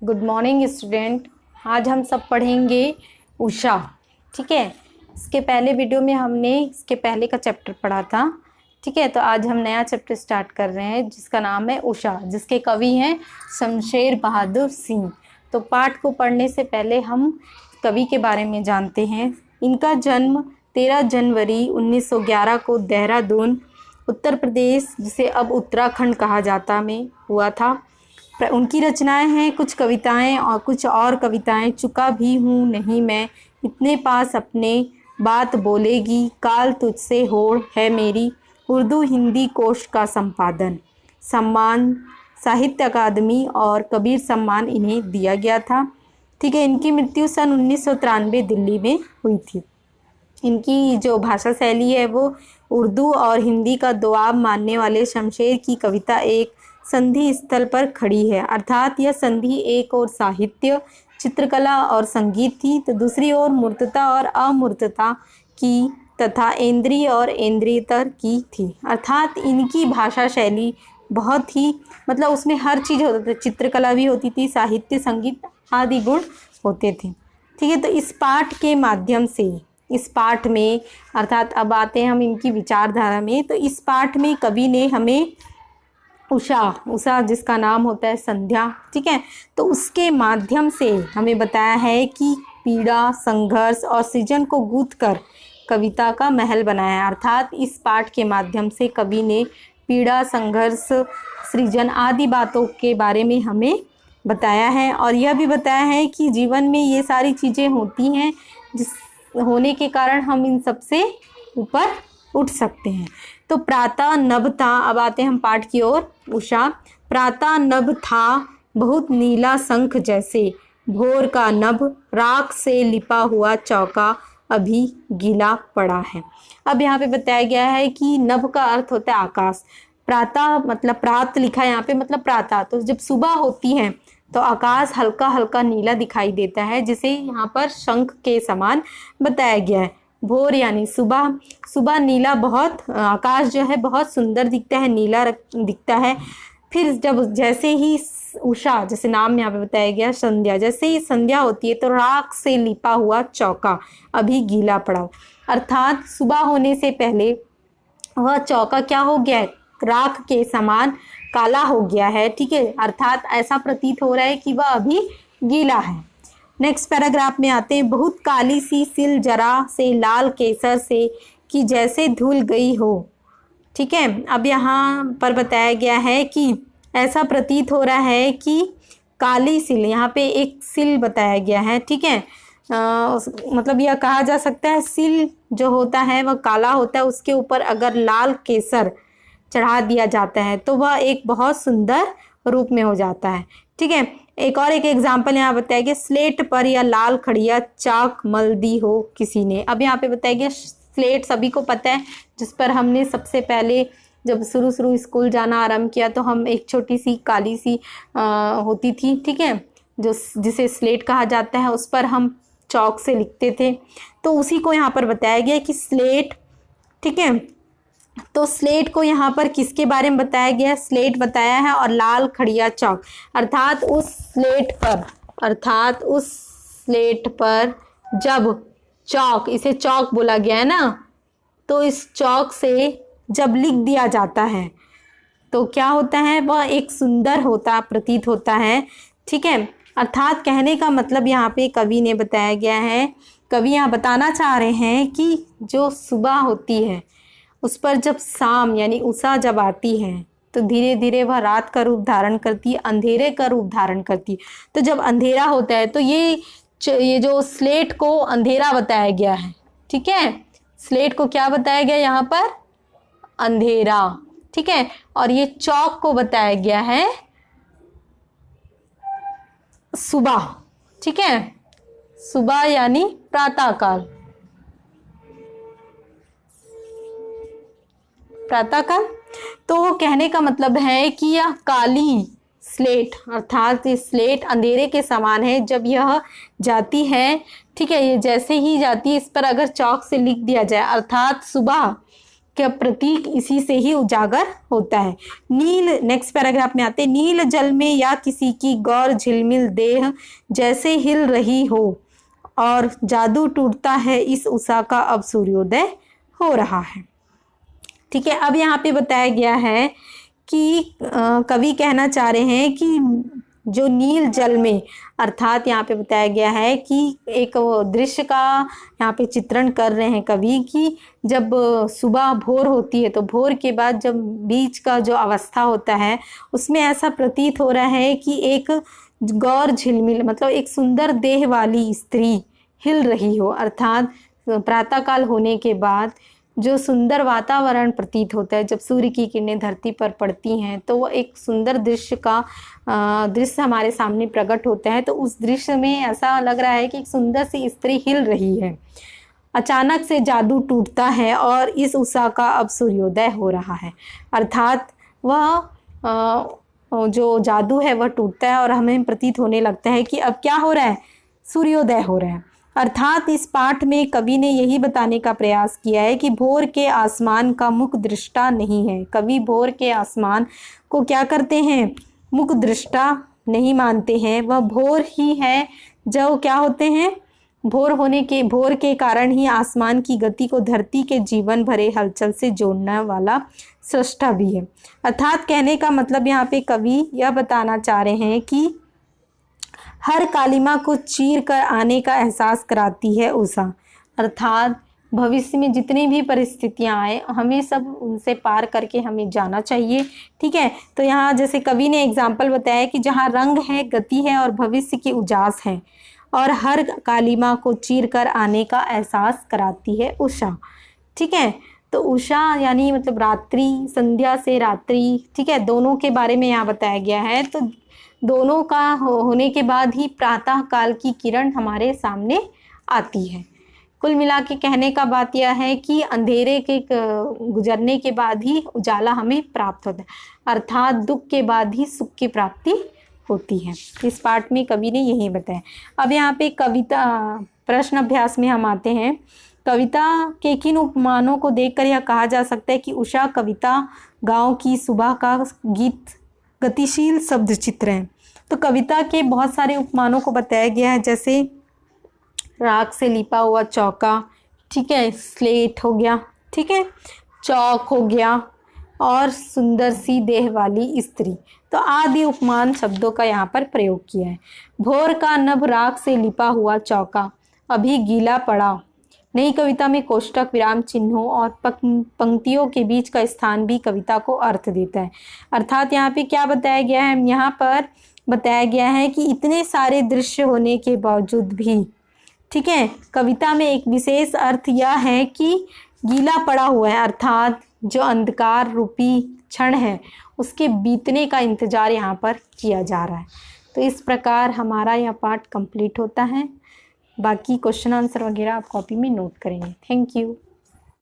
Good morning student. आज हम सब पढ़ेंगे उषा। ठीक है, इसके पहले वीडियो में हमने इसके पहले का चैप्टर पढ़ा था। ठीक है, तो आज हम नया चैप्टर स्टार्ट कर रहे हैं जिसका नाम है उषा, जिसके कवि हैं शमशेर बहादुर सिंह। तो पाठ को पढ़ने से पहले हम कवि के बारे में जानते हैं। इनका जन्म 13 जनवरी 1911 को देहरादून उत्तर प्रदेश, जिसे अब उत्तराखंड कहा जाता, में हुआ था। उनकी रचनाएं हैं कुछ कविताएं और कुछ और कविताएं। चुका भी हूँ नहीं मैं, इतने पास अपने, बात बोलेगी, काल तुझसे होड़ है मेरी, उर्दू हिंदी कोश का संपादन। सम्मान साहित्य अकादमी और कबीर सम्मान इन्हें दिया गया था। ठीक है, इनकी मृत्यु सन 1993 दिल्ली में हुई थी। इनकी जो भाषा शैली है वो उर्दू और हिंदी का दुआब मानने वाले शमशेर की कविता एक संधि स्थल पर खड़ी है, अर्थात यह संधि एक और साहित्य, चित्रकला और संगीत थी, तो दूसरी ओर मूर्तता और अमूर्तता की तथा इंद्रिय और इंद्रियतर की थी। अर्थात इनकी भाषा शैली बहुत ही उसमें हर चीज़ होता था, चित्रकला भी होती थी, साहित्य संगीत आदि गुण होते थे। ठीक है, तो इस पाठ के माध्यम से, इस पाठ में अर्थात अब आते हैं हम इनकी विचारधारा में। तो इस पाठ में कवि ने हमें उषा जिसका नाम होता है संध्या, ठीक है, तो उसके माध्यम से हमें बताया है कि पीड़ा, संघर्ष और सृजन को गूंथ कर कविता का महल बनाया है। अर्थात इस पाठ के माध्यम से कवि ने पीड़ा, संघर्ष, सृजन आदि बातों के बारे में हमें बताया है, और यह भी बताया है कि जीवन में ये सारी चीज़ें होती हैं जिस होने के कारण हम इन सब से ऊपर उठ सकते हैं। तो प्रातः नभ था, अब आते हैं हम पाठ की ओर। उषा। प्रातः नभ था बहुत नीला शंख जैसे, भोर का नभ राख से लिपा हुआ चौका अभी गीला पड़ा है। अब यहाँ पे बताया गया है कि नभ का अर्थ होता है आकाश। प्रातः प्रात लिखा है यहाँ पे, प्रातः, तो जब सुबह होती है तो आकाश हल्का हल्का नीला दिखाई देता है, जिसे यहाँ पर शंख के समान बताया गया है। भोर यानी सुबह, सुबह नीला, बहुत आकाश जो है बहुत सुंदर दिखता है, नीला दिखता है। फिर जब जैसे ही उषा, जैसे नाम यहाँ पे बताया गया संध्या, जैसे ही संध्या होती है तो राख से लिपा हुआ चौका अभी गीला पड़ा, अर्थात सुबह होने से पहले वह चौका क्या हो गया है, राख के समान काला हो गया है। ठीक है, अर्थात ऐसा प्रतीत हो रहा है कि वह अभी गीला है। नेक्स्ट पैराग्राफ में आते हैं। बहुत काली सी सिल जरा से लाल केसर से, कि जैसे धुल गई हो। ठीक है, अब यहाँ पर बताया गया है कि ऐसा प्रतीत हो रहा है कि काली सिल, यहाँ पे एक सिल बताया गया है। ठीक है, यह कहा जा सकता है सिल जो होता है वह काला होता है, उसके ऊपर अगर लाल केसर चढ़ा दिया जाता है तो वह एक बहुत सुंदर रूप में हो जाता है। ठीक है, एक एग्जाम्पल यहाँ बताया गया, स्लेट पर या लाल खड़िया चाक मल दी हो किसी ने। अब यहाँ पे बताया गया स्लेट सभी को पता है, जिस पर हमने सबसे पहले जब शुरू स्कूल जाना आरंभ किया तो हम एक छोटी सी काली सी होती थी, ठीक है, जिसे स्लेट कहा जाता है, उस पर हम चौक से लिखते थे। तो उसी को यहाँ पर बताया गया कि स्लेट। ठीक है, तो स्लेट को यहाँ पर किसके बारे में बताया गया, स्लेट बताया है, और लाल खड़िया चौक, अर्थात उस स्लेट पर जब चौक, इसे चौक बोला गया है ना, तो इस चौक से जब लिख दिया जाता है तो क्या होता है, वह एक सुंदर प्रतीत होता है। ठीक है, अर्थात कहने का मतलब यहाँ पे कवि ने बताया गया है, कवि यहाँ बताना चाह रहे हैं कि जो सुबह होती है उस पर जब शाम यानी उषा जब आती है तो धीरे धीरे वह रात का रूप धारण करती है, अंधेरे का रूप धारण करती है। तो जब अंधेरा होता है तो ये जो स्लेट को अंधेरा बताया गया है। ठीक है, स्लेट को क्या बताया गया यहाँ पर, अंधेरा। ठीक है, और ये चौक को बताया गया है सुबह। ठीक है, सुबह यानी प्रातःकाल, प्रातःकाल। तो कहने का मतलब है कि यह काली स्लेट, अर्थात ये स्लेट अंधेरे के समान है जब यह जाती है। ठीक है, ये जैसे ही जाती है, इस पर अगर चौक से लिख दिया जाए, अर्थात सुबह का प्रतीक इसी से ही उजागर होता है। नील, नेक्स्ट पैराग्राफ में आते हैं, नील जल में या किसी की गौर झिलमिल देह जैसे हिल रही हो और जादू टूटता है इस उषा का अब सूर्योदय हो रहा है। ठीक है, अब यहाँ पे बताया गया है कि कवि कहना चाह रहे हैं कि जो नील जल में, अर्थात यहाँ पे बताया गया है कि एक दृश्य का यहाँ पे चित्रण कर रहे हैं कवि कि जब सुबह भोर होती है तो भोर के बाद जब बीच का जो अवस्था होता है उसमें ऐसा प्रतीत हो रहा है कि एक गौर झिलमिल, मतलब एक सुंदर देह वाली स्त्री हिल रही हो, अर्थात प्रातःकाल होने के बाद जो सुंदर वातावरण प्रतीत होता है, जब सूर्य की किरणें धरती पर पड़ती हैं तो वो एक सुंदर दृश्य हमारे सामने प्रकट होता है। तो उस दृश्य में ऐसा लग रहा है कि एक सुंदर सी स्त्री हिल रही है। अचानक से जादू टूटता है और इस उषा का अब सूर्योदय हो रहा है, अर्थात वह जो जादू है वह टूटता है और हमें प्रतीत होने लगता है कि अब क्या हो रहा है, सूर्योदय हो रहा है। अर्थात इस पाठ में कवि ने यही बताने का प्रयास किया है कि भोर के आसमान का मुख दृष्टा नहीं है। कवि भोर के आसमान को क्या करते हैं, मुख दृष्टा नहीं मानते हैं। वह भोर ही है जो क्या होते हैं, भोर के कारण ही आसमान की गति को धरती के जीवन भरे हलचल से जोड़ने वाला सृष्टा भी है। अर्थात कहने का मतलब यहाँ पे कवि यह बताना चाह रहे हैं कि हर कालिमा को चीर कर आने का एहसास कराती है उषा, अर्थात भविष्य में जितनी भी परिस्थितियां आए हमें सब उनसे पार करके हमें जाना चाहिए। ठीक है, तो यहाँ जैसे कवि ने एग्जाम्पल बताया कि जहाँ रंग है, गति है और भविष्य की उजास है और हर कालिमा को चीर कर आने का एहसास कराती है उषा। ठीक है, तो उषा यानी मतलब रात्रि, संध्या से रात्रि, ठीक है, दोनों के बारे में यहाँ बताया गया है। तो दोनों का होने के बाद ही प्रातः काल की किरण हमारे सामने आती है। कुल मिला के कहने का बात यह है कि अंधेरे के गुजरने के बाद ही उजाला हमें प्राप्त होता है, अर्थात दुख के बाद ही सुख की प्राप्ति होती है। इस पाठ में कवि ने यही बताया। अब यहाँ पे कविता प्रश्न अभ्यास में हम आते हैं। कविता के किन उपमानों को देखकर यह कहा जा सकता है कि उषा कविता गाँव की सुबह का गीत गतिशील शब्द चित्र है। तो कविता के बहुत सारे उपमानों को बताया गया है, जैसे राख से लिपा हुआ चौका, ठीक है, स्लेट हो गया, ठीक है, चौक हो गया और सुंदर सी देह वाली स्त्री। तो आदि उपमान शब्दों का यहाँ पर प्रयोग किया है। भोर का नभ राख से लिपा हुआ चौका अभी गीला पड़ा। नई कविता में कोष्टक, विराम चिन्हों और पंक्तियों के बीच का स्थान भी कविता को अर्थ देता है। अर्थात यहाँ पे क्या बताया गया है, यहाँ पर बताया गया है कि इतने सारे दृश्य होने के बावजूद भी, ठीक है, कविता में एक विशेष अर्थ यह है कि गीला पड़ा हुआ है, अर्थात जो अंधकार रूपी क्षण है उसके बीतने का इंतजार यहाँ पर किया जा रहा है। तो इस प्रकार हमारा यह पाठ कंप्लीट होता है। बाकी क्वेश्चन आंसर वगैरह आप कॉपी में नोट करेंगे। Thank you.